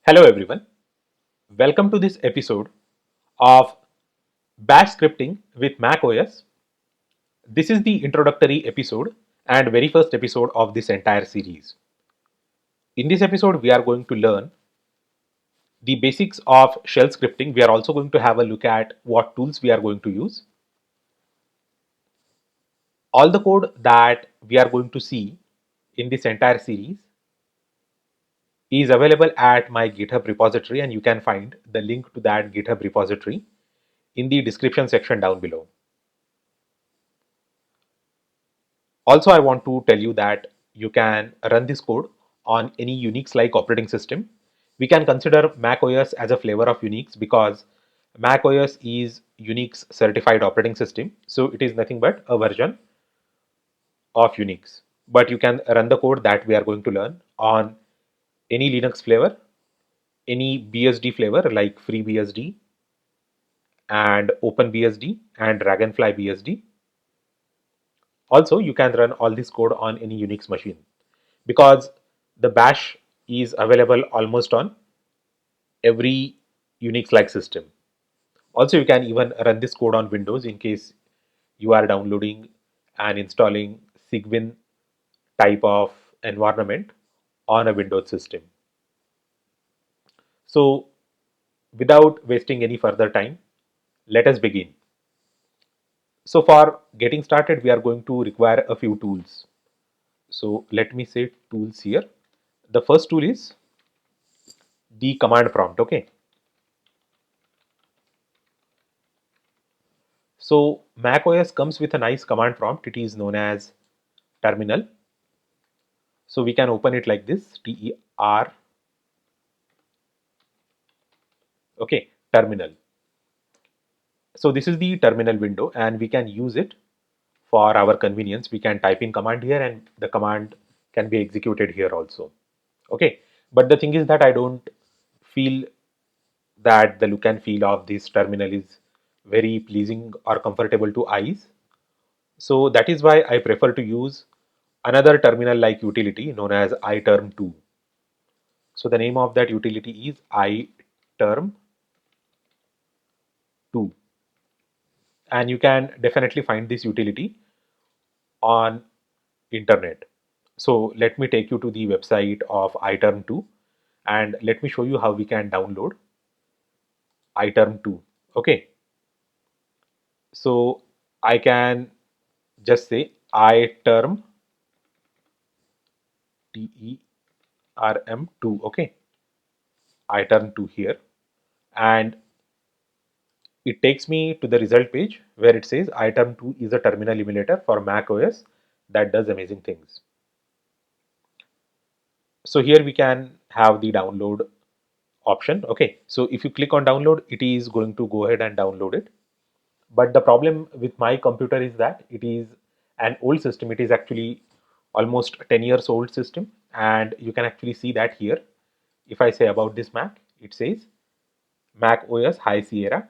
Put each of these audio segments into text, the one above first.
Hello everyone, welcome to this episode of Bash Scripting with Mac OS. This is the introductory episode and very first episode of this entire series. In this episode, we are going to learn the basics of shell scripting. We are also going to have a look at what tools we are going to use. All the code that we are going to see in this entire series is available at my GitHub repository, and you can find the link to that GitHub repository in the description section down below. Also, I want to tell you that you can run this code on any Unix-like operating system. We can consider Mac OS as a flavor of Unix because Mac OS is Unix certified operating system. So it is nothing but a version of Unix. But you can run the code that we are going to learn on any Linux flavor, any BSD flavor like FreeBSD and OpenBSD and Dragonfly BSD. Also, you can run all this code on any Unix machine because the bash is available almost on every Unix like system. Also, you can even run this code on Windows in case you are downloading and installing Cygwin type of environment on a Windows system. So, without wasting any further time, let us begin. So, for getting started, we are going to require a few tools. So, let me say tools here. The first tool is the command prompt. Okay. So Mac OS comes with a nice command prompt. It is known as terminal. So we can open it like this, TER, okay, terminal. So this is the terminal window and we can use it for our convenience. We can type in command here and the command can be executed here also. Okay, but the thing is that I don't feel that the look and feel of this terminal is very pleasing or comfortable to eyes. So that is why I prefer to use another terminal like utility known as iterm2. So the name of that utility is iterm2, and you can definitely find this utility on internet. So let me take you to the website of iterm2 and let me show you how we can download iterm2. Okay, so I can just say iterm term2, okay, iterm2 here, and it takes me to the result page where it says iterm2 is a terminal emulator for Mac OS that does amazing things. So here we can have the download option. Okay, so if you click on download, it is going to go ahead and download it. But the problem with my computer is that it is an old system. It is actually almost 10 years old system, and you can actually see that here. If I say about this Mac, it says Mac OS High Sierra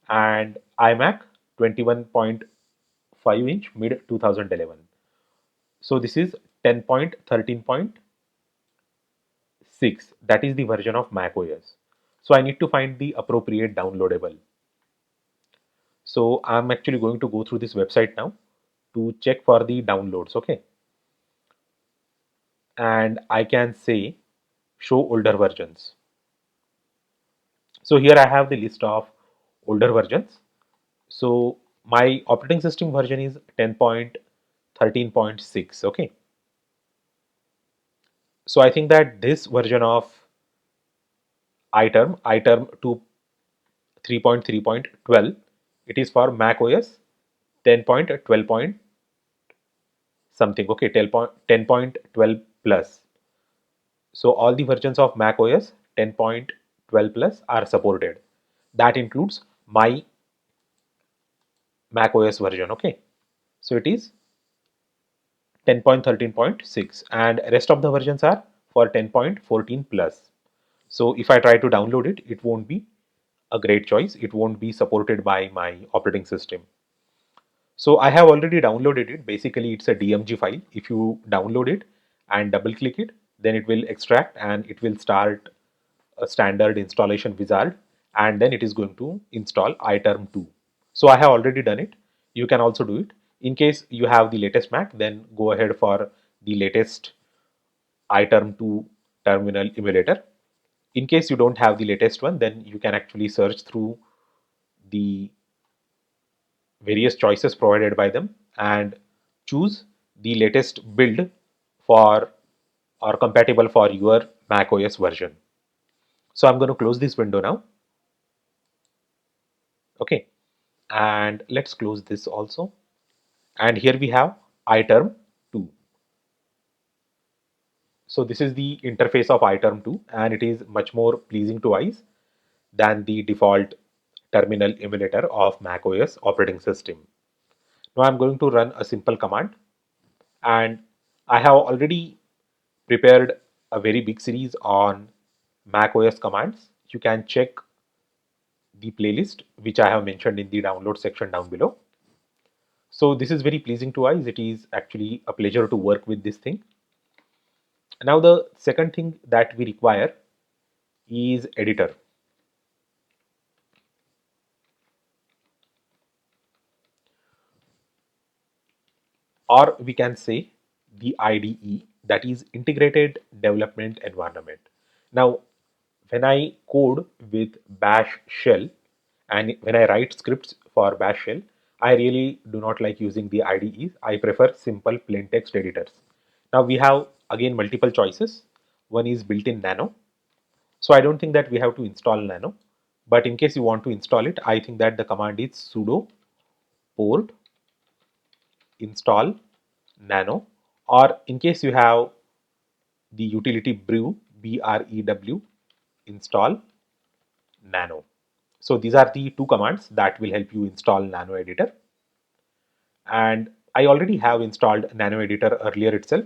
and iMac 21.5 inch mid 2011. So this is 10.13.6. That is the version of Mac OS. So I need to find the appropriate downloadable. So I'm actually going to go through this website now to check for the downloads. Okay. And I can say show older versions. So here I have the list of older versions. So my operating system version is 10.13.6. Okay. So I think that this version of iterm 3.3.12, it is for Mac OS 10.12 point something. Okay, 10.12 plus. So all the versions of Mac OS 10.12 plus are supported. That includes my Mac OS version. Okay, so it is 10.13.6 and rest of the versions are for 10.14 plus. So if I try to download it, it won't be a great choice. It won't be supported by my operating system. So I have already downloaded it. Basically, it's a DMG file. If you download it and double click it, then it will extract and it will start a standard installation wizard, and then it is going to install iterm2. So I have already done it. You can also do it. In case you have the latest Mac, then go ahead for the latest iterm2 terminal emulator. In case you don't have the latest one, then you can actually search through the various choices provided by them and choose the latest build for or compatible for your Mac OS version. So I'm going to close this window now. Okay, and let's close this also. And here we have iterm2. So this is the interface of iterm2, and it is much more pleasing to eyes than the default terminal emulator of Mac OS operating system. Now I'm going to run a simple command, and I have already prepared a very big series on Mac OS commands. You can check the playlist which I have mentioned in the download section down below. So this is very pleasing to eyes. It is actually a pleasure to work with this thing. Now the second thing that we require is editor. Or we can say the IDE, that is integrated development environment. Now when I code with bash shell and when I write scripts for bash shell, I really do not like using the IDEs. I prefer simple plain text editors. Now we have again multiple choices. One is built-in Nano. So I don't think that we have to install Nano, but in case you want to install it, I think that the command is sudo port install Nano, or in case you have the utility brew, brew, install Nano. So these are the two commands that will help you install Nano Editor. And I already have installed Nano Editor earlier itself.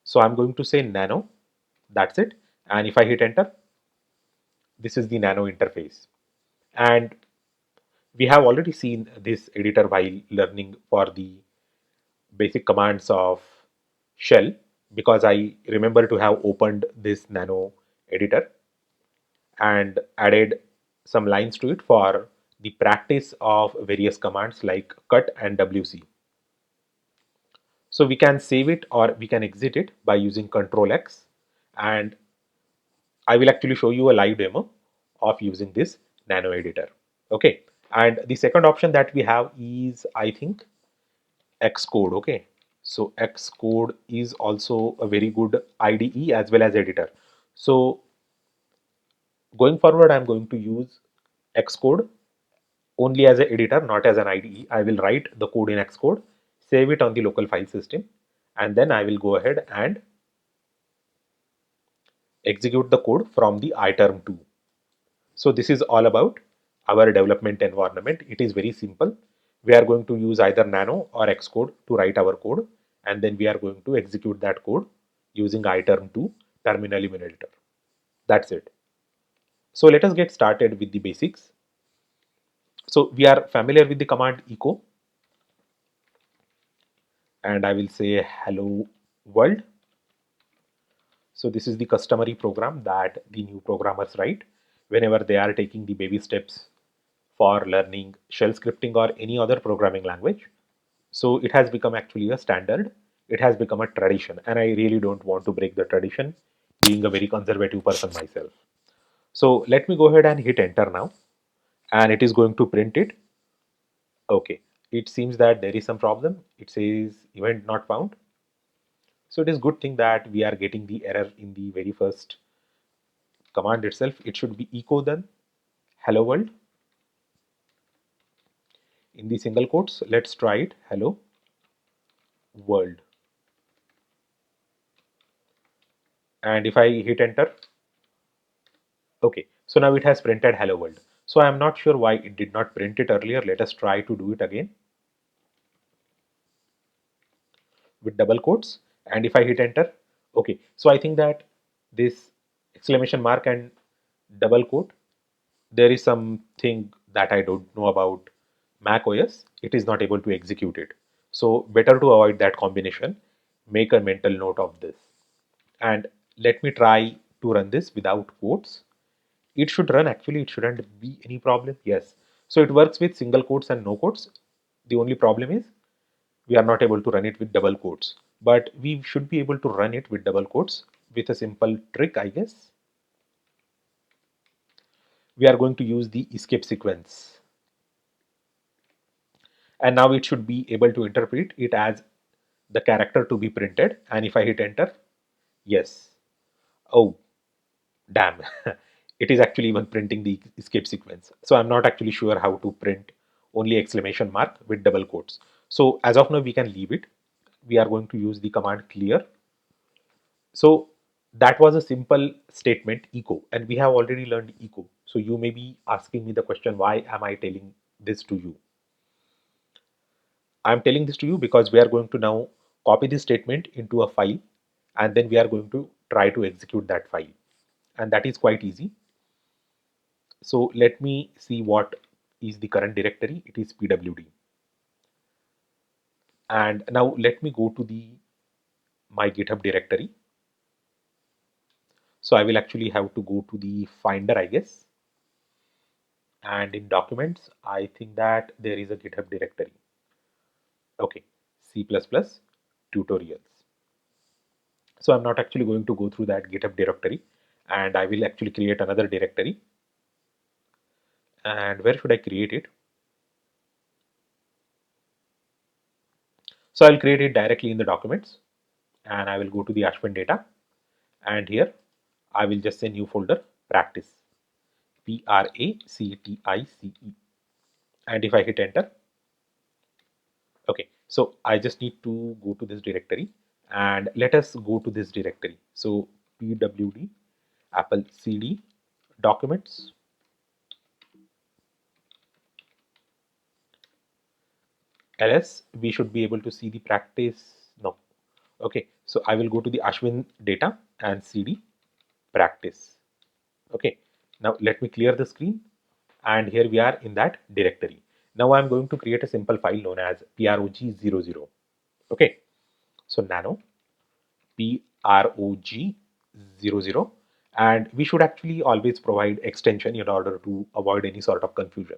So I'm going to say Nano, that's it. And if I hit enter, this is the Nano interface. And we have already seen this editor while learning for the basic commands of shell, because I remember to have opened this Nano editor and added some lines to it for the practice of various commands like cut and WC. So we can save it or we can exit it by using Control X, and I will actually show you a live demo of using this Nano editor. Okay, and the second option that we have is, I think, Xcode. Okay, so Xcode is also a very good IDE as well as editor. So going forward, I'm going to use Xcode only as an editor, not as an IDE. I will write the code in Xcode, save it on the local file system, and then I will go ahead and execute the code from the iterm2. So this is all about our development environment. It is very simple. We are going to use either Nano or Xcode to write our code, and then we are going to execute that code using iterm2 terminal emulator. That's it. So let us get started with the basics. So we are familiar with the command echo, and I will say hello world. So this is the customary program that the new programmers write whenever they are taking the baby steps for learning shell scripting or any other programming language. So it has become actually a standard. It has become a tradition, and I really don't want to break the tradition, being a very conservative person myself. So let me go ahead and hit enter now, and it is going to print it. Okay, it seems that there is some problem. It says event not found. So it is good thing that we are getting the error in the very first command itself. It should be echo then hello world in the single quotes. Let's try it, hello world. And if I hit enter, okay, so now it has printed hello world. So I am not sure why it did not print it earlier. Let us try to do it again with double quotes. And if I hit enter, okay, so I think that this exclamation mark and double quote, there is something that I don't know about Mac OS. It is not able to execute it. So better to avoid that combination. Make a mental note of this. And let me try to run this without quotes. It should run actually, it shouldn't be any problem. Yes. So it works with single quotes and no quotes. The only problem is we are not able to run it with double quotes, but we should be able to run it with double quotes with a simple trick, I guess. We are going to use the escape sequence, and now it should be able to interpret it as the character to be printed. And if I hit enter, yes, oh damn, it is actually even printing the escape sequence. So I'm not actually sure how to print only exclamation mark with double quotes. So as of now we can leave it. We are going to use the command clear. So that was a simple statement echo, and we have already learned echo. So you may be asking me the question, why am I telling this to you? I'm telling this to you because we are going to now copy this statement into a file, and then we are going to try to execute that file, and that is quite easy. So let me see what is the current directory. It is pwd, and now let me go to the my GitHub directory. So I will actually have to go to the finder, I guess, and in documents I think that there is a GitHub directory. Okay, C++ tutorials. So I'm not actually going to go through that GitHub directory, and I will actually create another directory. And where should I create it? So I'll create it directly in the documents, and I will go to the Ashwin data, and here I will just say new folder practice, practice, and if I hit enter, okay, so I just need to go to this directory, and let us go to this directory. So pwd apple cd documents, ls, we should be able to see the practice. No, okay, so I will go to the Ashwin data and cd practice. Okay, now let me clear the screen, and here we are in that directory. Now I'm going to create a simple file known as prog00. Okay, so nano prog00, and we should actually always provide extension in order to avoid any sort of confusion.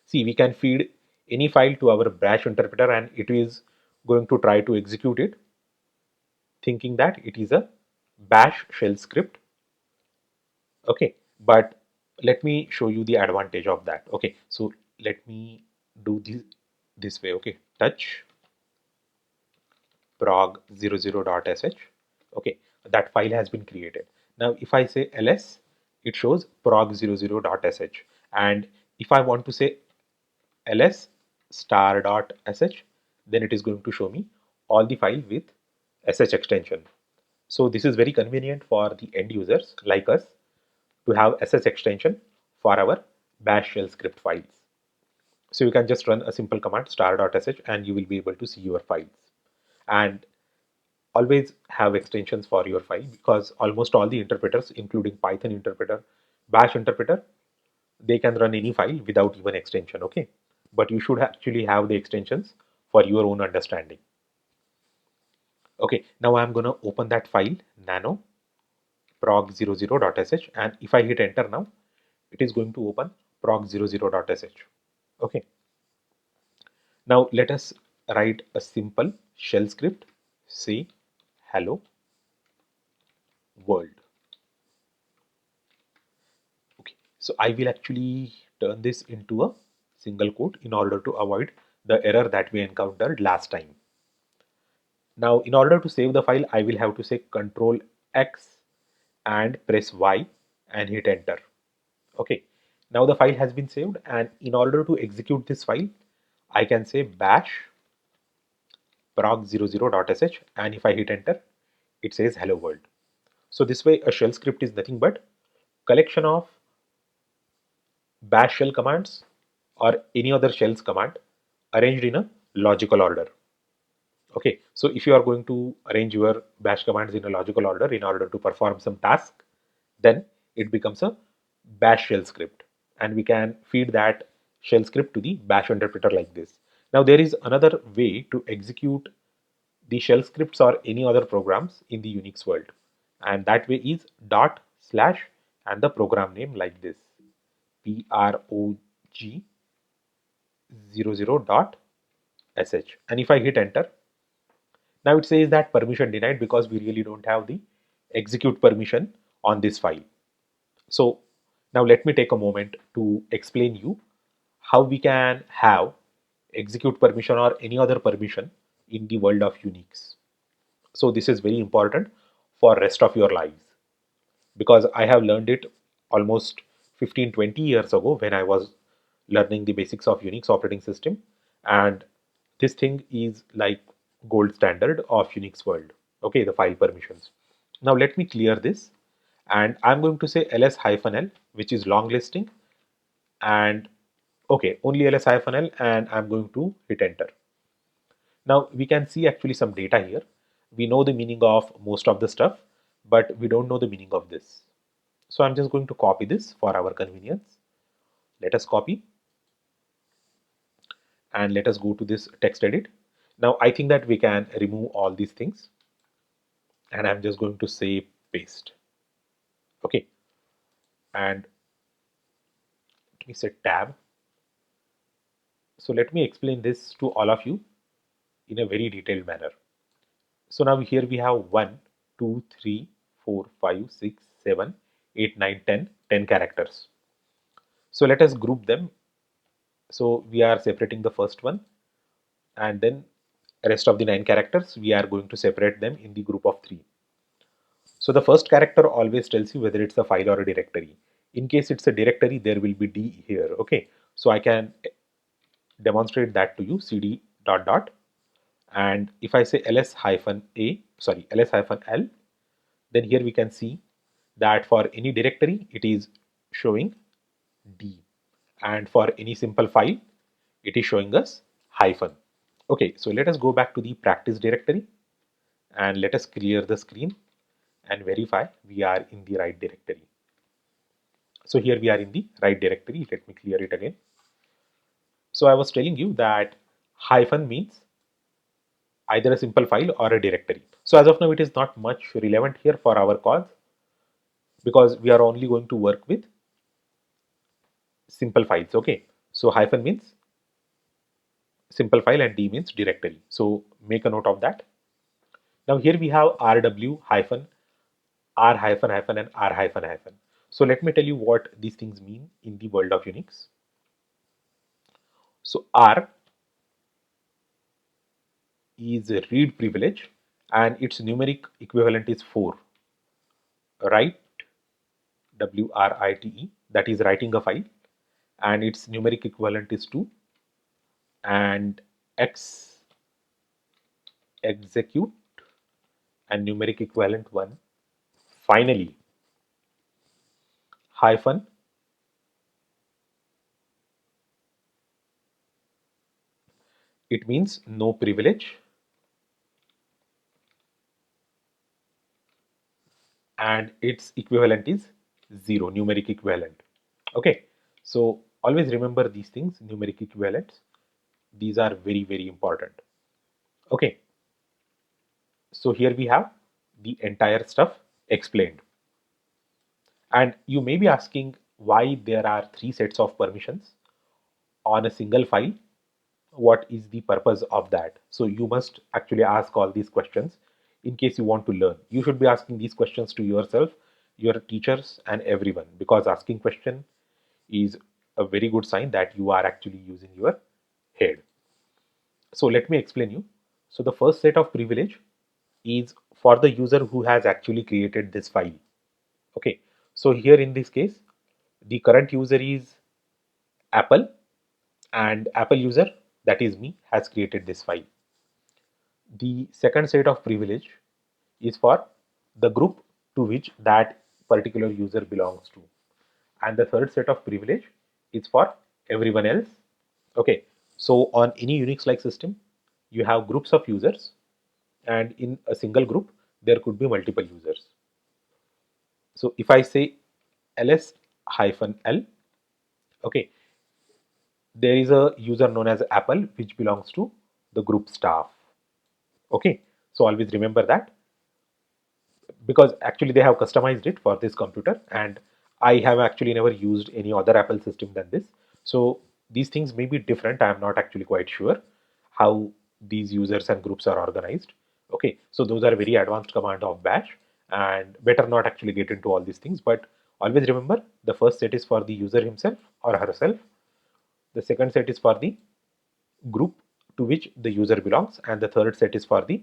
See, we can feed any file to our bash interpreter, and it is going to try to execute it thinking that it is a bash shell script. Okay, but let me show you the advantage of that. Okay, so let me do this way. Okay, touch prog00.sh. Okay, that file has been created. Now if I say ls, it shows prog00.sh, and if I want to say ls star.sh, then it is going to show me all the file with sh extension. So this is very convenient for the end users like us to have sh extension for our bash shell script files. So you can just run a simple command star.sh, and you will be able to see your files. And always have extensions for your file, because almost all the interpreters, including Python interpreter, bash interpreter, they can run any file without even extension. Okay, but you should actually have the extensions for your own understanding. Okay, now I'm going to open that file nano prog00.sh, and if I hit enter now, it is going to open prog00.sh. Okay, now let us write a simple shell script. Say hello world. Okay, so I will actually turn this into a single quote in order to avoid the error that we encountered last time. Now, in order to save the file, I will have to say Control X and press Y and hit enter. Okay, now the file has been saved, and in order to execute this file, I can say bash prog00.sh, and if I hit enter, it says hello world. So this way, a shell script is nothing but collection of bash shell commands or any other shells command arranged in a logical order. Okay, so if you are going to arrange your bash commands in a logical order in order to perform some task, then it becomes a bash shell script, and we can feed that shell script to the bash interpreter like this. Now there is another way to execute the shell scripts or any other programs in the Unix world, and that way is dot slash and the program name like this, prog00.sh. And if I hit enter, now it says that permission denied because we really don't have the execute permission on this file. So now let me take a moment to explain you how we can have execute permission or any other permission in the world of Unix. So this is very important for rest of your lives, because I have learned it almost 15-20 years ago when I was learning the basics of Unix operating system, and this thing is like gold standard of Unix world. Okay, the file permissions. Now let me clear this, and I'm going to say ls-l, which is long listing, and okay, only ls-l, and I'm going to hit enter. Now we can see actually some data here. We know the meaning of most of the stuff, but we don't know the meaning of this. So I'm just going to copy this for our convenience. Let us copy and let us go to this text edit. Now I think that we can remove all these things, and I'm just going to say paste. Okay, and let me set tab. So let me explain this to all of you in a very detailed manner. So now here we have 1, 2, 3, 4, 5, 6, 7, 8, 9, 10, 10 characters. So let us group them. So we are separating the first one, and then rest of the 9 characters we are going to separate them in the group of 3. So the first character always tells you whether it's a file or a directory. In case it's a directory, there will be D here. Okay, so I can demonstrate that to you, cd dot dot, and if I say ls hyphen a, sorry, ls hyphen l, then here we can see that for any directory it is showing D, and for any simple file it is showing us hyphen. Okay, so let us go back to the practice directory and let us clear the screen and verify we are in the right directory. So here we are in the right directory. Let me clear it again. So I was telling you that hyphen means either a simple file or a directory. So as of now, it is not much relevant here for our cause, because we are only going to work with simple files. Okay, so hyphen means simple file and D means directory. So make a note of that. Now here we have RW hyphen, R hyphen hyphen, and R hyphen hyphen. So let me tell you what these things mean in the world of Unix. So R is a read privilege and its numeric equivalent is 4. Write, WRITE, that is writing a file, and its numeric equivalent is 2. And X, execute, and numeric equivalent 1. Finally, hyphen, it means no privilege, and its equivalent is 0, numeric equivalent. Okay, so always remember these things, numeric equivalents. These are very, very important. Okay, so here we have the entire stuff explained. And you may be asking why there are 3 sets of permissions on a single file. What is the purpose of that? So you must actually ask all these questions in case you want to learn. You should be asking these questions to yourself, your teachers, and everyone, because asking question is a very good sign that you are actually using your head. So let me explain you. So the first set of privilege is for the user who has actually created this file. Okay, so here in this case, the current user is Apple, and Apple user, that is me, has created this file. The second set of privilege is for the group to which that particular user belongs to, and the third set of privilege is for everyone else. Okay, so on any Unix like system, you have groups of users, and in a single group there could be multiple users. So if I say ls hyphen l, okay, there is a user known as Apple which belongs to the group staff. Okay, so always remember that, because actually they have customized it for this computer, and I have actually never used any other Apple system than this. So these things may be different. I am not actually quite sure how these users and groups are organized. Okay, so those are very advanced command of bash, and better not actually get into all these things. But always remember, the first set is for the user himself or herself. The second set is for the group to which the user belongs, and the third set is for the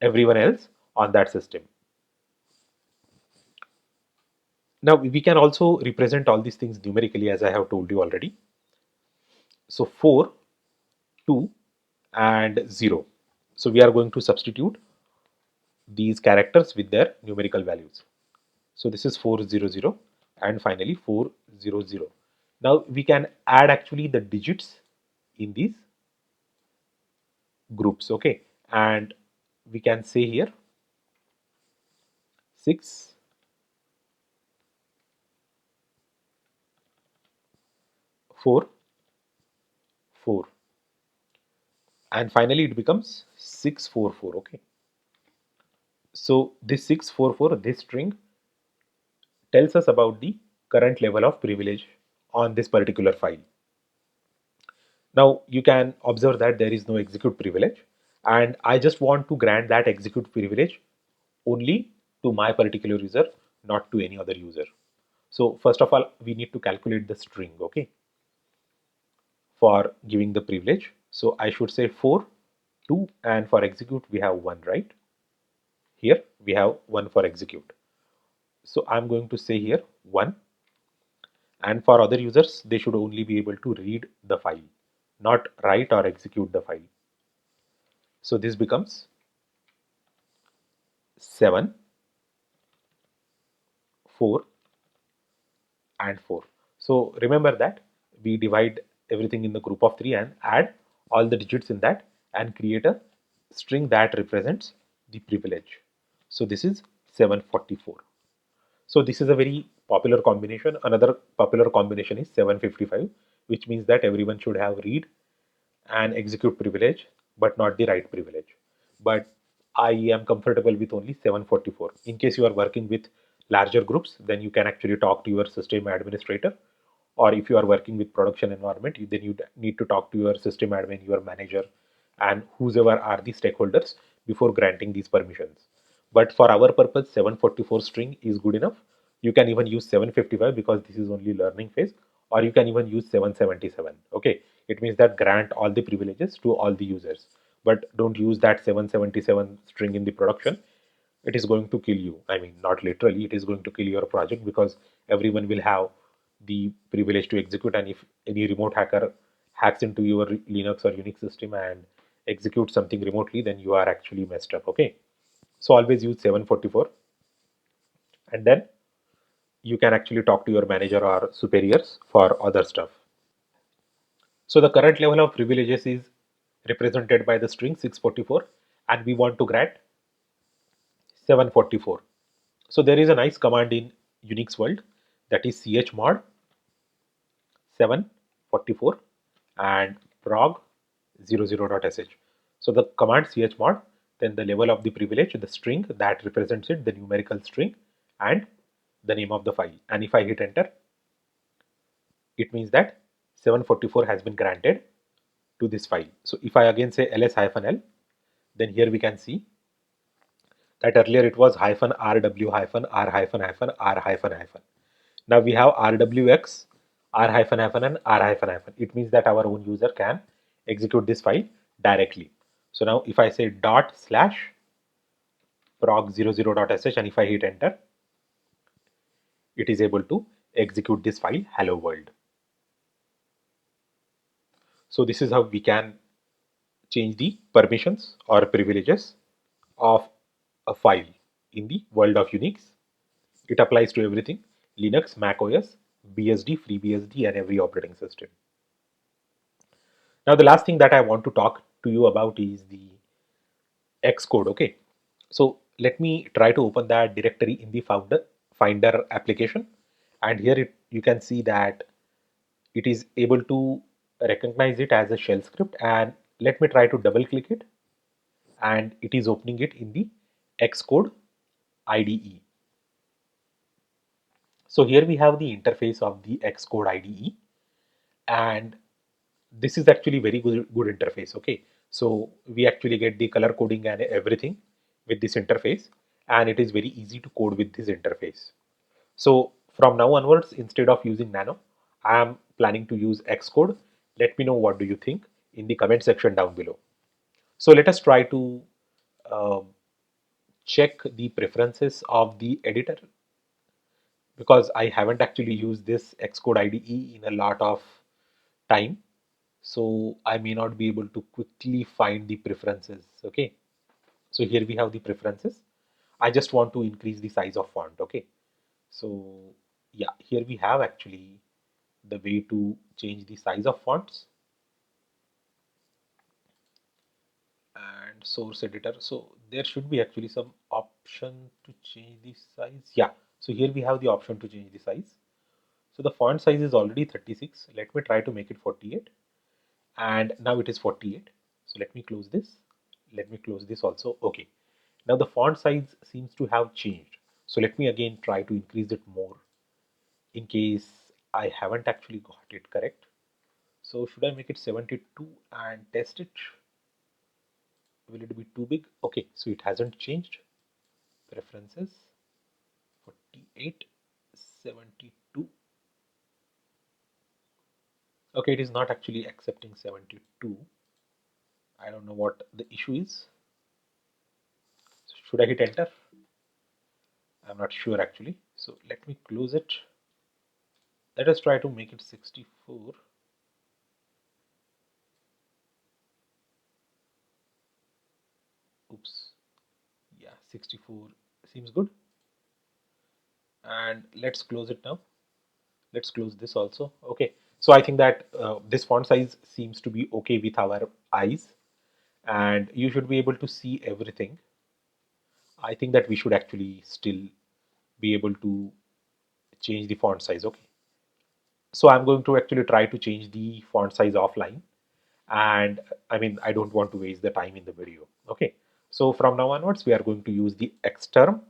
everyone else on that system. Now we can also represent all these things numerically, as I have told you already. So 4, 2 and 0. So we are going to substitute these characters with their numerical values. So this is 400 and finally 400. Now we can add actually the digits in these groups, okay? And we can say here 6, 4, 4, and finally it becomes 644, okay? So this 644, this string tells us about the current level of privilege on this particular file. Now you can observe that there is no execute privilege, and I just want to grant that execute privilege only to my particular user, not to any other user. So first of all, we need to calculate the string, okay, for giving the privilege. So I should say 4, 2, and for execute we have 1, right? Here we have 1 for execute. So I'm going to say here 1, and for other users they should only be able to read the file, not write or execute the file. So this becomes 7, 4 and 4. So remember that we divide everything in the group of 3 and add all the digits in that and create a string that represents the privilege. So this is 744. So this is a very popular combination. Another popular combination is 755, which means that everyone should have read and execute privilege, but not the write privilege. But I am comfortable with only 744. In case you are working with larger groups, then you can actually talk to your system administrator. Or if you are working with production environment, then you need to talk to your system admin, your manager, and whoever are the stakeholders before granting these permissions. But for our purpose, 744 string is good enough. You can even use 755 because this is only learning phase, or you can even use 777. Okay, it means that grant all the privileges to all the users, but don't use that 777 string in the production. It is going to kill you. I mean, not literally, it is going to kill your project because everyone will have the privilege to execute, and if any remote hacker hacks into your Linux or Unix system and executes something remotely, then you are actually messed up. Okay, so always use 744, and then you can actually talk to your manager or superiors for other stuff. So the current level of privileges is represented by the string 644, and we want to grant 744. So there is a nice command in Unix world, that is chmod 744 and prog 00.sh. So the command chmod, then the level of the privilege, the string that represents it, the numerical string, and the name of the file. And if I hit enter, it means that 744 has been granted to this file. So if I again say ls-l, then here we can see that earlier it was -rw -r -r -. Now we have rwx, r-, and r-. It means that our own user can execute this file directly. So now if I say /prog00.sh and if I hit enter, it is able to execute this file hello world. So this is how we can change the permissions or privileges of a file in the world of Unix. It applies to everything: Linux, Mac OS, BSD, FreeBSD, and every operating system. Now, the last thing that I want to talk to you about is the Xcode. Okay, so let me try to open that directory in the Finder application, and here you can see that it is able to recognize it as a shell script. And let me try to double click it, and it is opening it in the Xcode IDE. So here we have the interface of the Xcode IDE, and this is actually very good interface. Okay, so we actually get the color coding and everything with this interface, and it is very easy to code with this interface. So from now onwards, instead of using Nano, I am planning to use Xcode. Let me know what do you think in the comment section down below. So let us try to um, check the preferences of the editor, because I haven't actually used this Xcode IDE in a lot of time. So I may not be able to quickly find the preferences. Okay. So here we have the preferences. I just want to increase the size of font. Okay. So yeah, here we have actually the way to change the size of fonts and source editor. So there should be actually some option to change the size. Yeah. So here we have the option to change the size. So the font size is already 36. Let me try to make it 48. And now it is 48. So let me close this. Let me close this also. Okay. Now the font size seems to have changed. So let me again try to increase it more in case I haven't actually got it correct. So should I make it 72 and test it? Will it be too big? Okay, so it hasn't changed. Preferences 48, 72. Okay, it is not actually accepting 72. I don't know what the issue is. Should I hit enter? I'm not sure actually. So let me close it. Let us try to make it 64. Oops. Yeah, 64 seems good. And let's close it now. Let's close this also. Okay. So I think that this font size seems to be okay with our eyes, and you should be able to see everything. I think that we should actually still be able to change the font size. Okay. So I'm going to actually try to change the font size offline, and I mean, I don't want to waste the time in the video. Okay. So from now onwards, we are going to use the Xterm.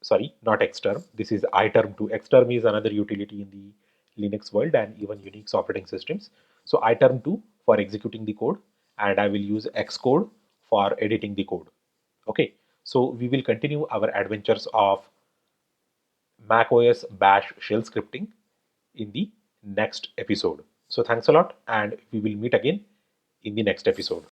Sorry, not Xterm. This is iTerm2. Xterm is another utility in the Linux world and even Unix operating systems. So iTerm2 for executing the code, and I will use Xcode for editing the code. Okay, so we will continue our adventures of macOS Bash shell scripting in the next episode. So thanks a lot, and we will meet again in the next episode.